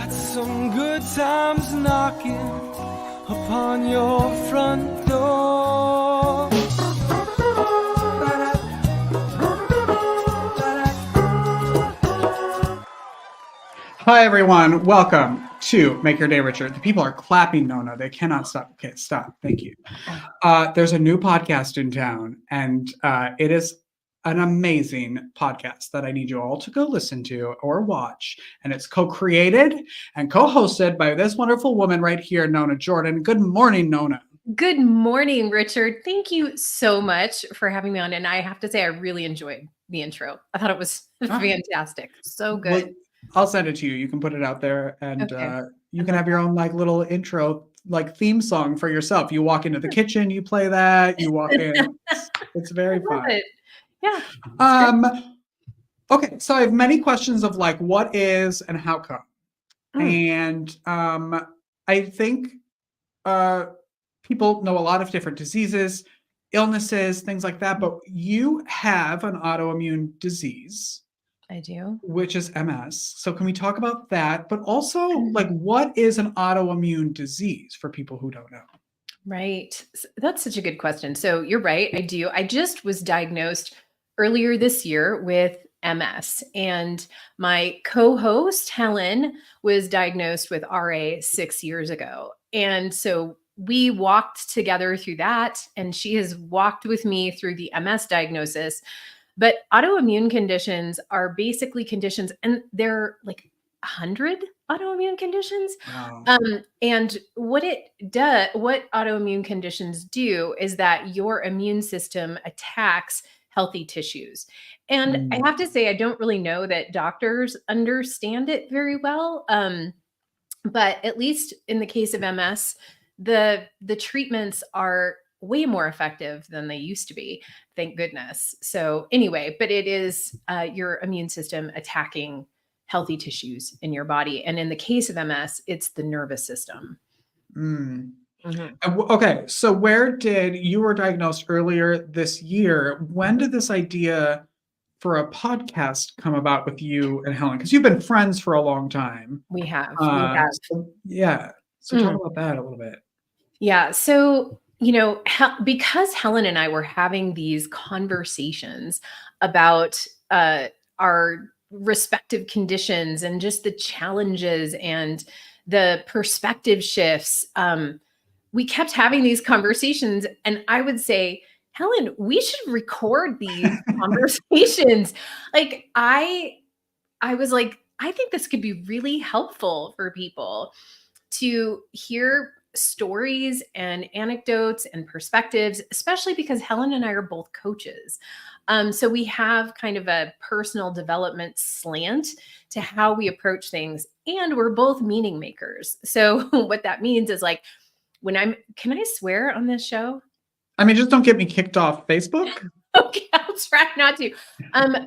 Got some good times knocking upon your front door. Hi, everyone. Welcome to Make Your Day Richer. The people are clapping, Nona. They cannot stop. Okay, stop. Thank you. There's a new podcast in town, and it is an amazing podcast that I need you all to go listen to or watch. And it's co-created and co-hosted by this wonderful woman right here, Nona Jordan. Good morning, Nona. Good morning, Richard. Thank you so much for having me on. And I have to say, I really enjoyed the intro. I thought it was fantastic. So good. Well, I'll send it to you. You can put it out there, and you can have your own like little intro, like theme song for yourself. You walk into the kitchen, you play that. You walk in. It's very fun. Yeah. Okay, so I have many questions of like what is and how come, and I think people know a lot of different diseases, illnesses, things like that. But you have an autoimmune disease. I do. Which is MS. So can we talk about that? But also, like, what is an autoimmune disease for people who don't know? Right. That's such a good question. So you're right. I do. I just was diagnosed earlier this year with MS, and my co-host, Helen, was diagnosed with RA 6 years ago. And so we walked together through that, and she has walked with me through the MS diagnosis. But autoimmune conditions are basically conditions, and there are like 100 autoimmune conditions. Wow. And what autoimmune conditions do is that your immune system attacks healthy tissues. And I have to say, I don't really know that doctors understand it very well. But at least in the case of MS, the treatments are way more effective than they used to be. Thank goodness. So anyway, but it is your immune system attacking healthy tissues in your body. And in the case of MS, it's the nervous system. Okay, so you were diagnosed earlier this year. When did this idea for a podcast come about with you and Helen? Because you've been friends for a long time. We have. So talk about that a little bit. Yeah. So because Helen and I were having these conversations about our respective conditions and just the challenges and the perspective shifts, we kept having these conversations. And I would say, Helen, we should record these conversations. Like I was like, I think this could be really helpful for people to hear stories and anecdotes and perspectives, especially because Helen and I are both coaches. So we have kind of a personal development slant to how we approach things. And we're both meaning makers. So what that means is like, can I swear on this show? I mean, just don't get me kicked off Facebook. Okay, I'll try not to.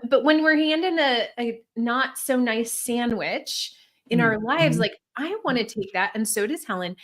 But when we're handing a not so nice sandwich in our lives, like I want to take that, and so does Helen,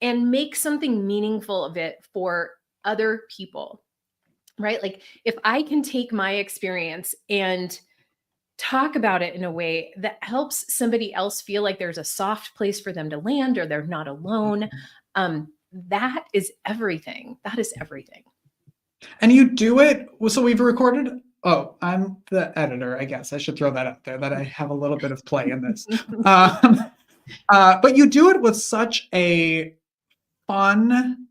and make something meaningful of it for other people, right? Like if I can take my experience and talk about it in a way that helps somebody else feel like there's a soft place for them to land or they're not alone, that is everything. That is everything. And you do it, so we've recorded, I'm the editor, I guess. I should throw that out there, that I have a little bit of play in this. But you do it with such a fun,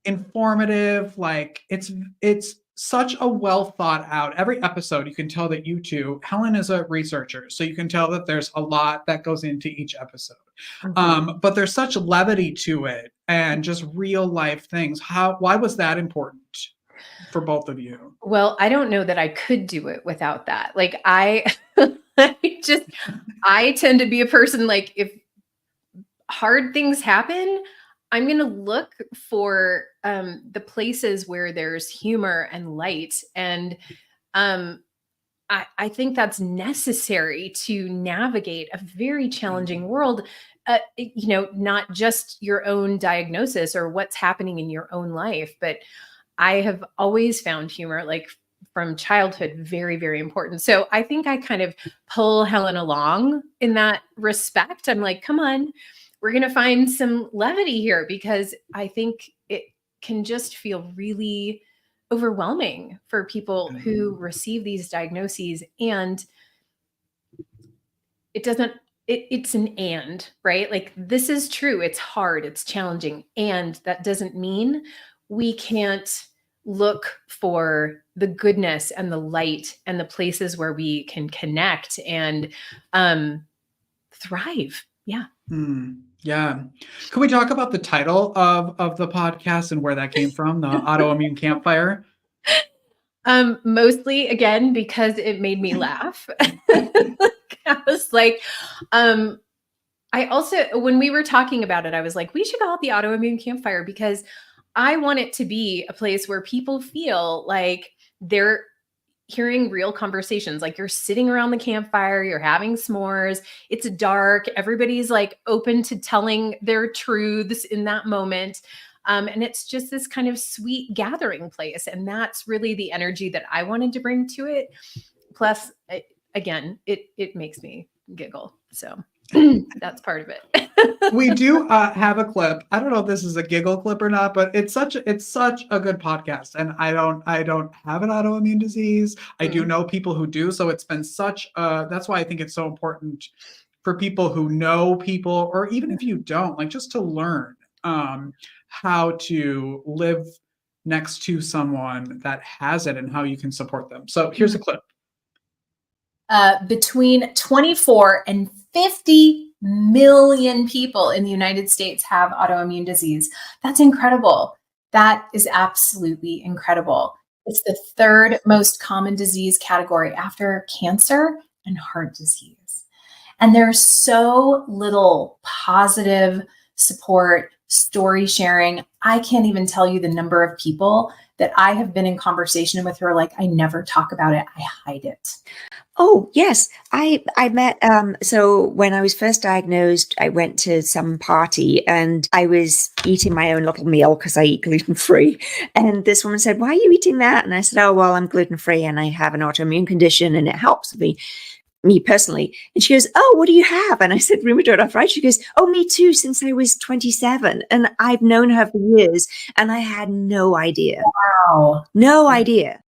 informative, like it's such a well thought out. Every episode, you can tell that you two, Helen is a researcher, so you can tell that there's a lot that goes into each episode. But there's such levity to it and just real life things. Why was that important for both of you? Well, I don't know that I could do it without that. Like I tend to be a person, like if hard things happen, I'm going to look for the places where there's humor and light. And I think that's necessary to navigate a very challenging world. Not just your own diagnosis or what's happening in your own life, but I have always found humor. Like from childhood very, very important. So I think I kind of pull Helen along in that respect. I'm like, come on, we're going to find some levity here, because I think it can just feel really overwhelming for people who receive these diagnoses. And it's an and, right? Like, this is true. It's hard, it's challenging. And that doesn't mean we can't look for the goodness and the light and the places where we can connect and thrive. Yeah. Yeah. Can we talk about the title of the podcast and where that came from, the Autoimmune Campfire? Mostly, again, because it made me laugh. I was like, I also, when we were talking about it, I was like, we should call it the Autoimmune Campfire, because I want it to be a place where people feel like they're hearing real conversations. Like, you're sitting around the campfire, you're having s'mores, it's dark, everybody's like open to telling their truths in that moment. And it's just this kind of sweet gathering place. And that's really the energy that I wanted to bring to it. Plus, again, it makes me giggle. So that's part of it. We do have a clip. I don't know if this is a giggle clip or not, but it's such a good podcast. And I don't have an autoimmune disease. I do know people who do. So it's been that's why I think it's so important for people who know people, or even if you don't, like, just to learn how to live next to someone that has it and how you can support them. So here's a clip. Between 24 and 50 million people in the United States have autoimmune disease. That's incredible. That is absolutely incredible. It's the third most common disease category after cancer and heart disease. And there's so little positive support, story sharing. I can't even tell you the number of people that I have been in conversation with who are like, I never talk about it. I hide it. Oh, yes. I met, so when I was first diagnosed, I went to some party and I was eating my own little meal because I eat gluten-free. And this woman said, why are you eating that? And I said, oh, well, I'm gluten-free and I have an autoimmune condition and it helps me personally. And she goes, oh, what do you have? And I said, rheumatoid arthritis. She goes, oh, me too, since I was 27. And I've known her for years and I had no idea. Wow. No idea.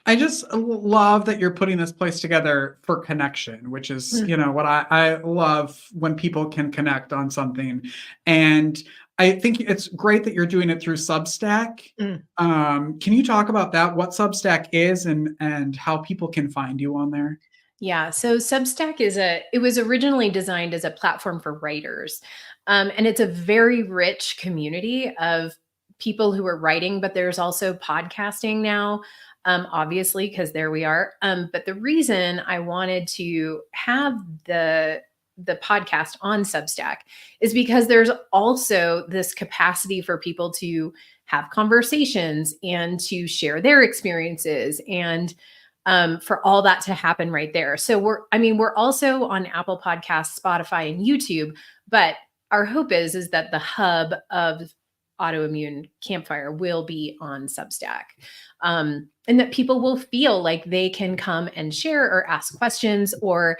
I just love that you're putting this place together for connection, which is, what I love, when people can connect on something. And I think it's great that you're doing it through Substack. Can you talk about that, what Substack is and how people can find you on there? Yeah. So Substack it was originally designed as a platform for writers. And it's a very rich community of people who are writing, but there's also podcasting now. Obviously, because there we are. But the reason I wanted to have the podcast on Substack is because there's also this capacity for people to have conversations and to share their experiences, and for all that to happen right there. So we're also on Apple Podcasts, Spotify, and YouTube, but our hope is that the hub of Autoimmune Campfire will be on Substack. And that people will feel like they can come and share or ask questions, or,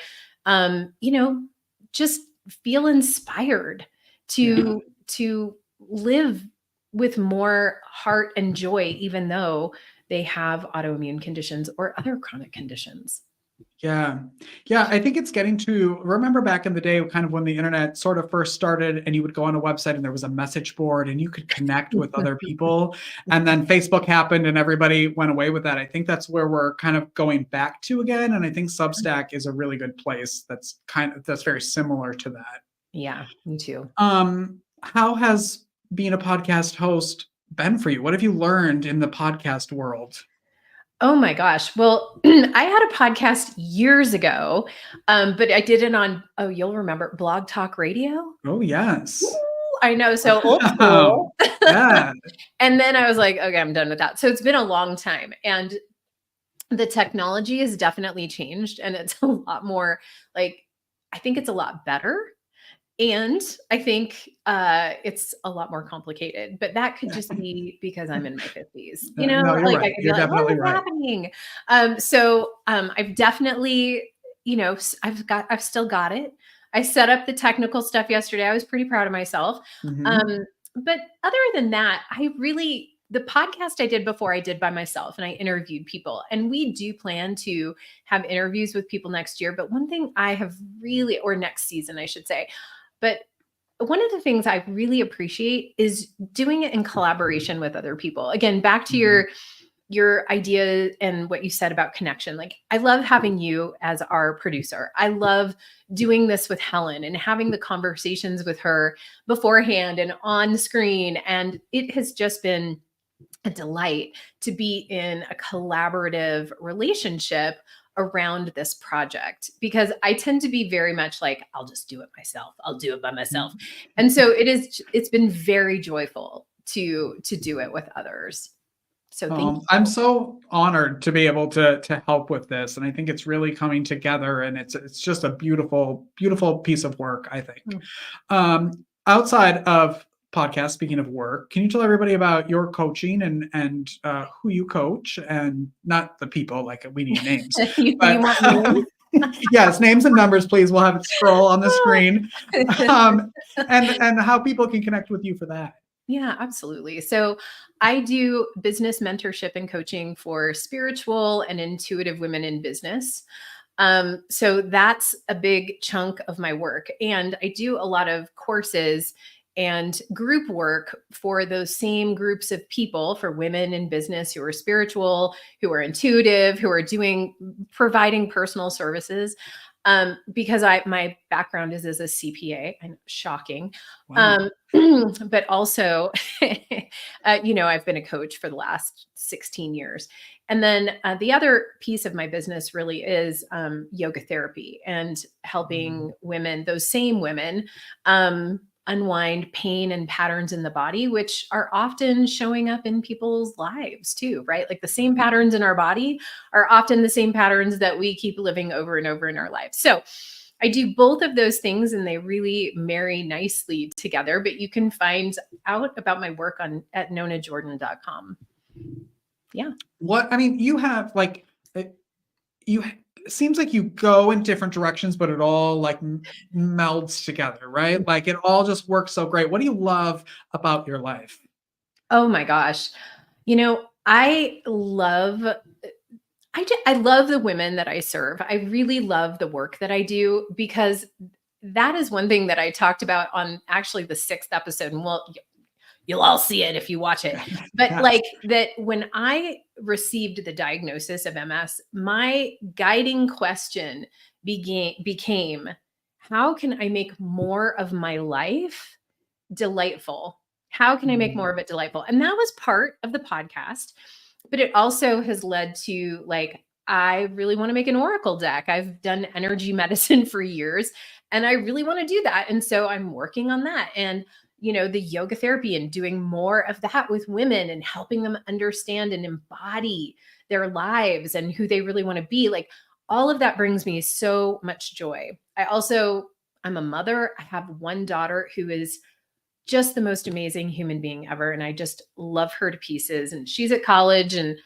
just feel inspired to live with more heart and joy, even though they have autoimmune conditions or other chronic conditions. Yeah. I think it's getting to, remember back in the day, kind of when the internet sort of first started and you would go on a website and there was a message board and you could connect with other people. And then Facebook happened and everybody went away with that. I think that's where we're kind of going back to again. And I think Substack is a really good place that's very similar to that. Yeah, me too. How has being a podcast host been for you? What have you learned in the podcast world? Oh my gosh. Well, I had a podcast years ago, but I did it on, you'll remember, Blog Talk Radio. Oh, yes. Ooh, I know. So old school. Yeah. And then I was like, okay, I'm done with that. So it's been a long time. And the technology has definitely changed. And it's a lot more I think it's a lot better. And I think it's a lot more complicated, but that could just be because I'm in my 50s. You know, No, you're like I right. could be You're like, what definitely is right. happening? I've definitely, I've still got it. I set up the technical stuff yesterday. I was pretty proud of myself. Mhm. But other than that, the podcast I did before I did by myself, and I interviewed people, and we do plan to have interviews with people next year. But one thing I have really, or next season, I should say, but one of the things I really appreciate is doing it in collaboration with other people. Again, back to your idea and what you said about connection. Like, I love having you as our producer. I love doing this with Helen and having the conversations with her beforehand and on screen. And it has just been a delight to be in a collaborative relationship around this project, because I tend to be very much like, I'll just do it myself. I'll do it by myself. And so it's been very joyful to do it with others. So thank you. I'm so honored to be able to help with this, and I think it's really coming together, and it's just a beautiful, beautiful piece of work, I think. Outside of podcast, speaking of work, can you tell everybody about your coaching and who you coach, and not the people, like we need names, You but want names? yes, names and numbers, please. We'll have it scroll on the screen, and how people can connect with you for that. Yeah, absolutely. So I do business mentorship and coaching for spiritual and intuitive women in business. So that's a big chunk of my work. And I do a lot of courses and group work for those same groups of people, for women in business who are spiritual, who are intuitive, who are providing personal services. Because my background is as a CPA, and shocking. Wow. But also, I've been a coach for the last 16 years. And then the other piece of my business really is yoga therapy and helping women, those same women, unwind pain and patterns in the body, which are often showing up in people's lives too, right? Like the same patterns in our body are often the same patterns that we keep living over and over in our lives. So I do both of those things, and they really marry nicely together. But you can find out about my work at nonajordan.com. Yeah. You have like, it seems like you go in different directions, but it all like melds together, right? Like it all just works so great. What do you love about your life? Oh my gosh. I love the women that I serve. I really love the work that I do, because that is one thing that I talked about on actually the 6th episode. And you'll all see it if you watch it. But Yes. like that, when I received the diagnosis of MS, my guiding question became, how can I make more of my life delightful? How can I make more of it delightful? And that was part of the podcast. But it also has led to, like, I really want to make an oracle deck. I've done energy medicine for years, and I really want to do that. And so I'm working on that. And the yoga therapy, and doing more of that with women and helping them understand and embody their lives and who they really want to be. Like, all of that brings me so much joy. I'm a mother. I have one daughter who is just the most amazing human being ever. And I just love her to pieces. And she's at college. And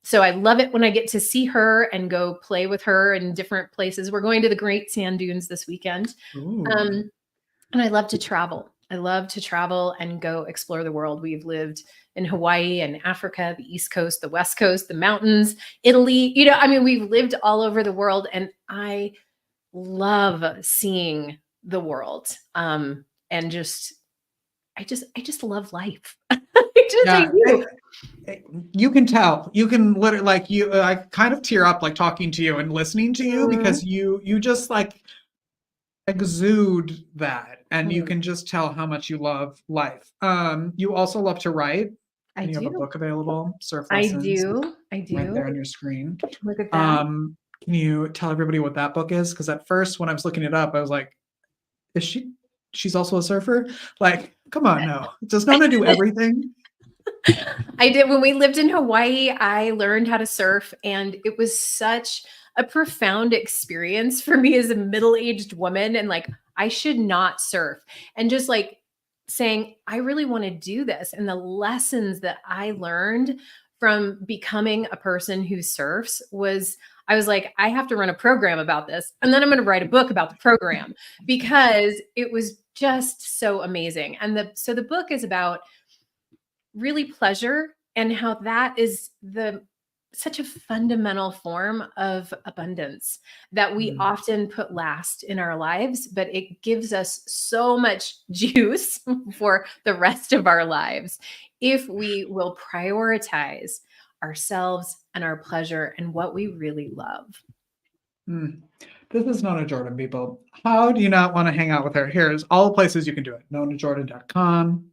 so I love it when I get to see her and go play with her in different places. We're going to the Great Sand Dunes this weekend. And I love to travel. I love to travel and go explore the world. We've lived in Hawaii and Africa, the East Coast, the West Coast, the mountains, Italy. We've lived all over the world, and I love seeing the world. And I just love life. I do. You can tell. You can literally I kind of tear up like talking to you and listening to you, because you just like exude that, and you can just tell how much you love life. You also love to write. I You do. have a book available, Surf I Lessons. do. Right there on your screen. Look at that. Can you tell everybody what that book is? Because at first, when I was looking it up, I was like, she's also a surfer? Like, come on, no. Does Nona do everything? I did. When we lived in Hawaii, I learned how to surf, and it was such a profound experience for me as a middle-aged woman. And like, I should not surf. And just like saying, I really want to do this. And the lessons that I learned from becoming a person who surfs was, I was like, I have to run a program about this. And then I'm going to write a book about the program because it was just so amazing. And so the book is about really pleasure and how that is such a fundamental form of abundance that we often put last in our lives, but it gives us so much juice for the rest of our lives if we will prioritize ourselves and our pleasure and what we really love. This is Nona Jordan, people. How do you not want to hang out with her? Here's all the places you can do it. NonaJordan.com.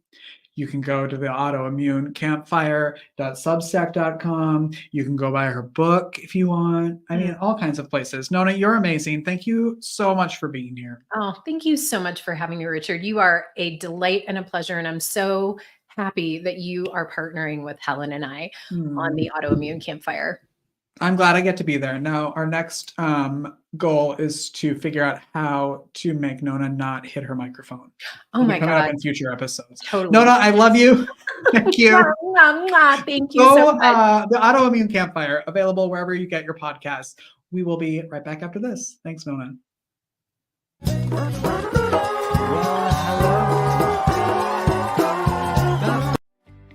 You can go to the Autoimmune Campfire.substack.com. You can go buy her book if you want. I mean, all kinds of places. Nona, you're amazing. Thank you so much for being here. Oh, thank you so much for having me, Richard. You are a delight and a pleasure. And I'm so happy that you are partnering with Helen and I on the Autoimmune Campfire. I'm glad I get to be there. Now, our next goal is to figure out how to make Nona not hit her microphone. Oh my coming God. up in future episodes. Totally. Nona, I love you. Thank you. Thank you so much. The Autoimmune Campfire, available wherever you get your podcasts. We will be right back after this. Thanks, Nona.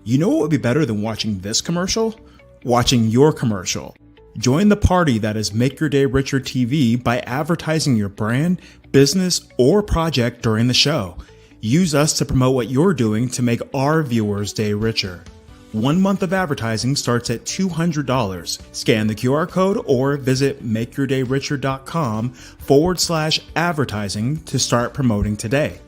You know what would be better than watching this commercial? Watching your commercial. Join the party that is Make Your Day Richer TV by advertising your brand, business, or project during the show. Use us to promote what you're doing to make our viewers' day richer. 1 month of advertising starts at $200. Scan the QR code or visit makeyourdayricher.com/advertising to start promoting today.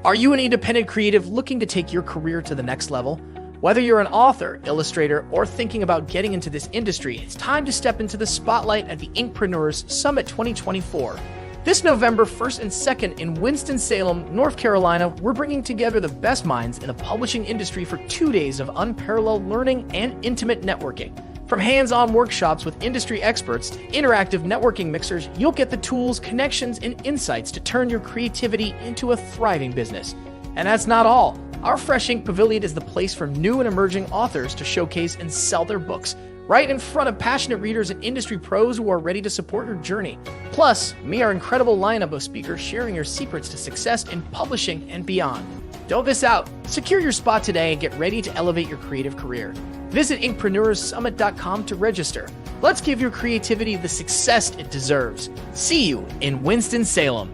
Are you an independent creative looking to take your career to the next level? Whether you're an author, illustrator, or thinking about getting into this industry, it's time to step into the spotlight at the INKpreneurs Summit 2024. This November 1st and 2nd in Winston-Salem, North Carolina, we're bringing together the best minds in the publishing industry for 2 days of unparalleled learning and intimate networking. From hands-on workshops with industry experts to interactive networking mixers, you'll get the tools, connections, and insights to turn your creativity into a thriving business. And that's not all. Our Fresh Ink Pavilion is the place for new and emerging authors to showcase and sell their books, right in front of passionate readers and industry pros who are ready to support your journey. Plus, meet our incredible lineup of speakers sharing your secrets to success in publishing and beyond. Don't miss out. Secure your spot today and get ready to elevate your creative career. Visit INKpreneursummit.com to register. Let's give your creativity the success it deserves. See you in Winston-Salem.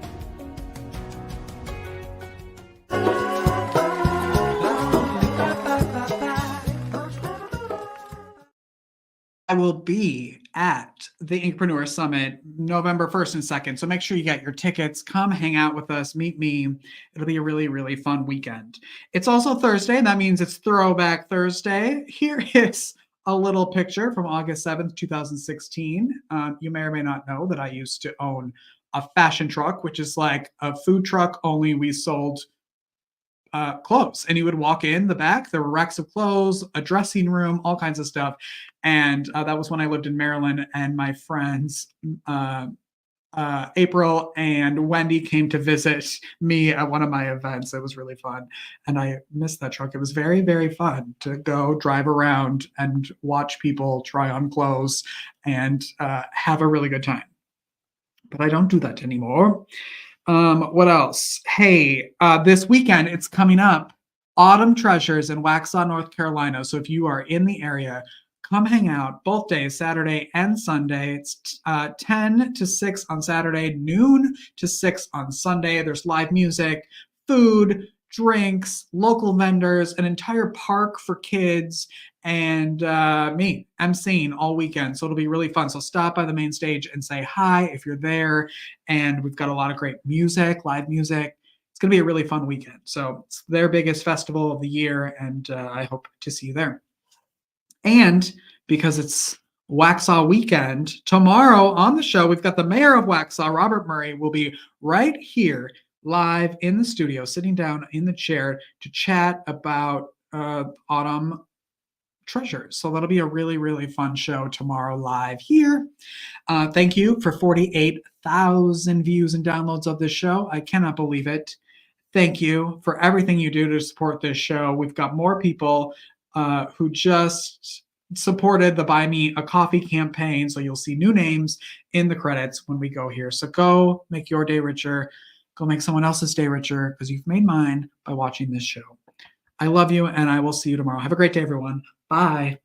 I will be at the INKpreneurs Summit November 1st and 2nd. So make sure you get your tickets. Come hang out with us. Meet me. It'll be a really, really fun weekend. It's also Thursday, and that means it's Throwback Thursday. Here is a little picture from August 7th, 2016. You may or may not know that I used to own a fashion truck, which is like a food truck, only we sold clothes. And you would walk in the back, there were racks of clothes, a dressing room, all kinds of stuff. And that was when I lived in Maryland, and my friends April and Wendy came to visit me at one of my events. It was really fun. And I missed that truck. It was very, very fun to go drive around and watch people try on clothes and have a really good time. But I don't do that anymore. What else? Hey, this weekend, it's coming up, Autumn Treasures in Waxhaw, North Carolina. So if you are in the area, come hang out both days, Saturday and Sunday. It's 10 to 6 on Saturday, noon to 6 on Sunday. There's live music, food, drinks, local vendors, an entire park for kids, and me emceeing all weekend. So it'll be really fun. So stop by the main stage and say hi if you're there. And we've got a lot of great music, live music. It's going to be a really fun weekend. So it's their biggest festival of the year, and I hope to see you there. And because it's Waxhaw weekend, tomorrow on the show, we've got the mayor of Waxhaw, Robert Murray, will be right here live in the studio, sitting down in the chair to chat about autumn treasures. So that'll be a really, really fun show tomorrow live here. Thank you for 48,000 views and downloads of this show. I cannot believe it. Thank you for everything you do to support this show. We've got more people who just supported the Buy Me a Coffee campaign. So you'll see new names in the credits when we go here. So go make your day richer. Go make someone else's day richer, because you've made mine by watching this show. I love you, and I will see you tomorrow. Have a great day, everyone. Bye.